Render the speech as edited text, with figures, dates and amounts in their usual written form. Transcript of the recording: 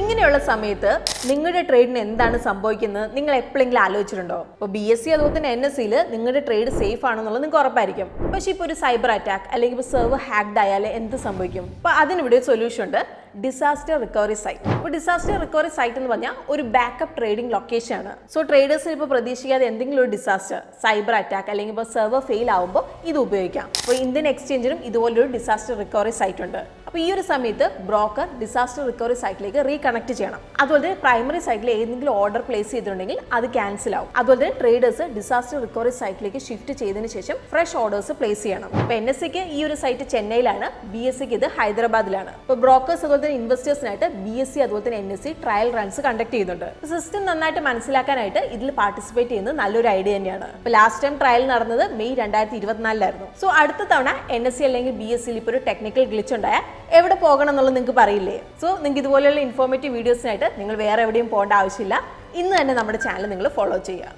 ഇങ്ങനെയുള്ള സമയത്ത് നിങ്ങളുടെ ട്രേഡിന് എന്താണ് സംഭവിക്കുന്നത് നിങ്ങൾ എപ്പോഴെങ്കിലും ആലോചിച്ചിട്ടുണ്ടോ? ഇപ്പോൾ BSc അതുപോലെ തന്നെ NSCയിൽ നിങ്ങളുടെ ട്രേഡ് സേഫ് ആണെന്നുള്ളത് നിങ്ങൾക്ക് ഉറപ്പായിരിക്കും. പക്ഷേ ഇപ്പോൾ ഒരു സൈബർ അറ്റാക്ക് അല്ലെങ്കിൽ ഇപ്പോൾ സെർവർ ഹാക്ഡ് ആയാൽ എന്ത് സംഭവിക്കും? അപ്പോൾ അതിനിവിടെ ഒരു സൊല്യൂഷൻ ഉണ്ട്, ഡിസാസ്റ്റർ റിക്കവറി സൈറ്റ്. ഇപ്പോൾ ഡിസാസ്റ്റർ റിക്കവറി സൈറ്റ് എന്ന് പറഞ്ഞാൽ ഒരു ബാക്കപ്പ് ട്രേഡിംഗ് ലൊക്കേഷൻ ആണ്. സോ ട്രേഡേഴ്സിന് ഇപ്പോൾ പ്രതീക്ഷിക്കാതെ എന്തെങ്കിലും ഒരു ഡിസാസ്റ്റർ, സൈബർ അറ്റാക്ക് അല്ലെങ്കിൽ ഇപ്പോൾ സെർവർ ഫെയിൽ ആവുമ്പോൾ ഇത് ഉപയോഗിക്കാം. അപ്പോൾ ഇന്ത്യൻ എക്സ്ചേഞ്ചിനും ഇതുപോലൊരു ഡിസാസ്റ്റർ റിക്കവറി സൈറ്റ് ഉണ്ട്. അപ്പോൾ ഈ ഒരു സമയത്ത് ബ്രോക്കർ ഡിസാസ്റ്റർ റിക്കവറി സൈറ്റിലേക്ക് റീകണക്ട് ചെയ്യണം. അതുപോലെ തന്നെ പ്രൈമറി സൈറ്റിൽ ഏതെങ്കിലും ഓർഡർ പ്ലേസ് ചെയ്തിട്ടുണ്ടെങ്കിൽ അത് ക്യാൻസൽ ആവും. അതുപോലെ തന്നെ ട്രേഡേഴ്സ് ഡിസാസ്റ്റർ റിക്കവറി സൈറ്റിലേക്ക് ഷിഫ്റ്റ് ചെയ്തതിന് ശേഷം ഫ്രഷ് ഓർഡേഴ്സ് പ്ലേസ് ചെയ്യണം. ഇപ്പോൾ NSCക്ക് ഈ ഒരു സൈറ്റ് ചെന്നൈയിലാണ്, BScക്ക് ഇത് ഹൈദരാബാദിലാണ്. ഇപ്പോൾ ബ്രോക്കേഴ്സ് അതുപോലെ തന്നെ ഇൻവെസ്റ്റേഴ്സിനായിട്ട് BSc അതുപോലെ തന്നെ NSC ട്രയൽ റൺസ് കണ്ടക്ട് ചെയ്യുന്നുണ്ട്. സിസ്റ്റം നന്നായിട്ട് മനസ്സിലാക്കാനായിട്ട് ഇതിൽ പാർട്ടിസിപ്പേറ്റ് ചെയ്യുന്നത് നല്ലൊരു ഐഡിയ തന്നെയാണ്. ഇപ്പോൾ ലാസ്റ്റ് ടൈം ട്രയൽ നടന്നത് മെയ് 2024 സോ അടുത്ത തവണ NSC അല്ലെങ്കിൽ BScയിൽ ഇപ്പോൾ ഒരു ടെക്നിക്കൽ ഗ്ലിച്ച് ഉണ്ടായാൽ എവിടെ പോകണം എന്നുള്ളത് നിങ്ങൾക്ക് പറയില്ലേ? സോ നിങ്ങൾക്ക് ഇതുപോലെയുള്ള ഇൻഫോർമേറ്റീവ് വീഡിയോസിനായിട്ട് നിങ്ങൾ വേറെ എവിടെയും പോകേണ്ട ആവശ്യമില്ല. ഇന്ന് തന്നെ നമ്മുടെ ചാനൽ നിങ്ങൾ ഫോളോ ചെയ്യുക.